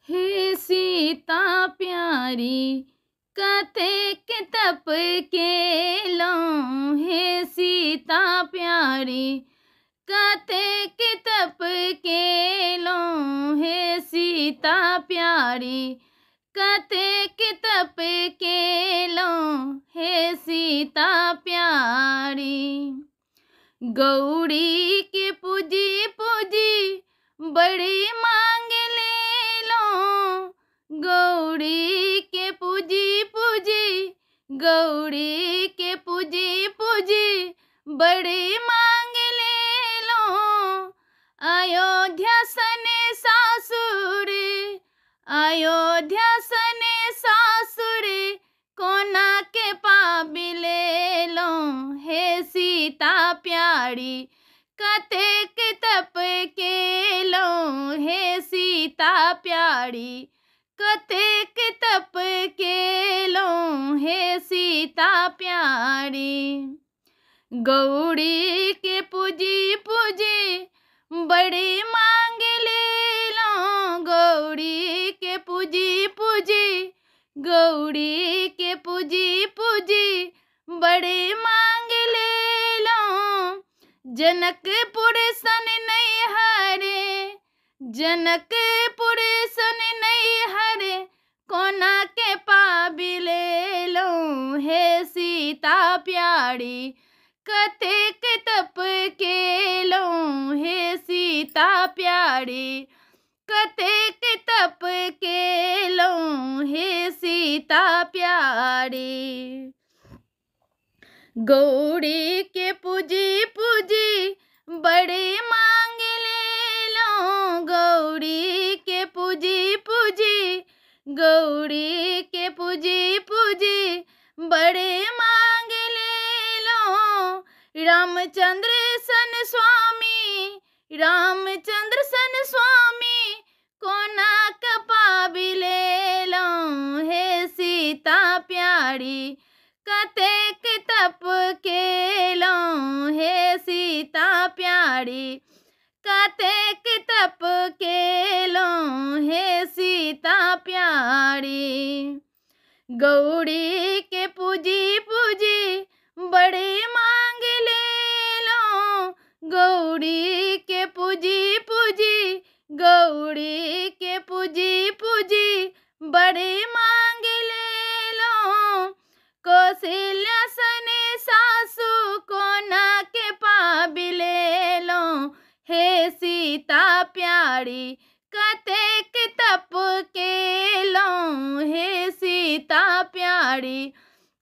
हे सीता प्यारी कतेक तप केलौं। हे सीता प्यारी कतेक तप केलौं। हे सीता प्यारी कतेक तप केलौं। हे सीता प्यारी गौरी के पूजी पूजी बड़ी मांग ले लो। गौरी के पूजी पूजी गौरी के पूजी पूजी बड़ी मांग ले लो। अयोध्या सने सासुर अयोध्या सने सासुर कोना के पाबिले लो। हे सीता प्यारी कतेक तप केलौं। हे सीता प्यारी कतेक तप केलौं। हे सीता प्यारी गौरी के पूजी पूजी बड़ी मांग ले लो। गौरी के पूजी पूजी गौरी के पूजी पूजी बड़ी मांग ले लो। जनकपुर सन नैहरे जनकपुर सन नैहरे कोना के पाबिले लो। हे सीता प्यारी कतेक तप केलौं। हे सीता प्यारी कतेक तप केलौं। हे सीता प्यारी गौरी के पूजी पूजी बड़ी मांग ले लो। गौरी के पूजी पूजी गौरी के पूजी पूजी बड़ी मांग ले लो। रामचंद्र सन स्वामी रामचंद्र सन स्वामी कोना कपाबिले लो। हे सीता प्यारी कतेक तप केलौं। हे सीता प्यारी कतेक तप केलौं। हे सीता प्यारी गौरी के पूजी पूजी बड़ी मांग ले लो। गौरी के पूजी पूजी गौरी के पूजी पूजी बड़ी मांग ले लो। कौशल्या सने सासु कोना के पाबिले लो। हे सीता प्यारी कतेक तप केलौं। हे सीता प्यारी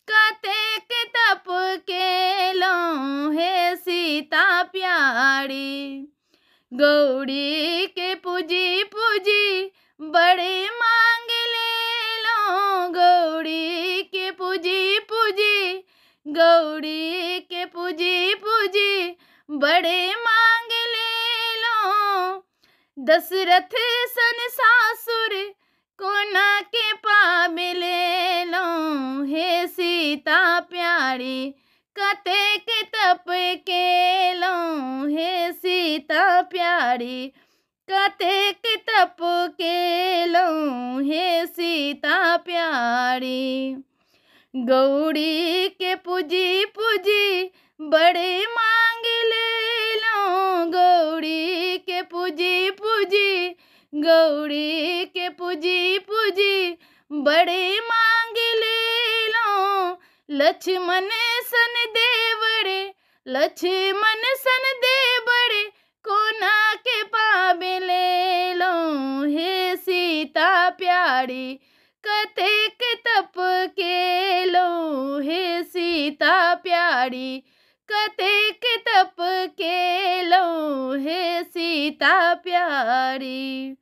कतेक तप केलौं। हे सीता प्यारी गौरी के पूजी पूजी बड़ी मांग ले लो। गौरी के पूजी पूजी गौरी के पूजी पूजी बड़ी मांग ले लो। दशरथ सन सासुर कोना के पाबिले लो। हे सीता प्यारी कतेक तप केलौं। हे सीता प्यारी कतेक तप केलौं। हे सीता प्यारी गौरी के पूजी पूजी बड़ी मांग ले लो। गौरी के पूजी पूजी गौरी के पूजी पूजी बड़ी मांग ले लो। लक्ष्मण सन देवरे लक्ष्मण सन देवरे कोना के पाबिले लो। हे सीता प्यारी कतेक तप केलौं। हे सीता प्यारी कतेक तप केलौं। हे सीता प्यारी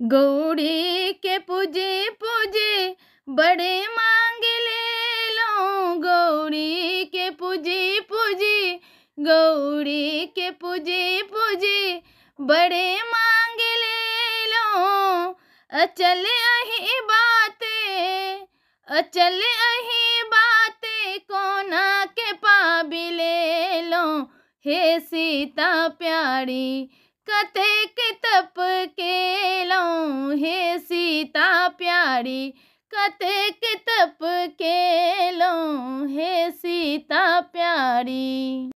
गौरी के पूजी पूजी बड़ी मांग ले लो। गौरी के पूजी पूजी गौरी के पूजी पूजी बड़ी मांग ले लो। अचल अही बातें अचल अही बातें कोना के पाबिले लो। हे सीता प्यारी कतेक तप केलौं। सीता प्यारी कतेक तप के लो हे सीता प्यारी।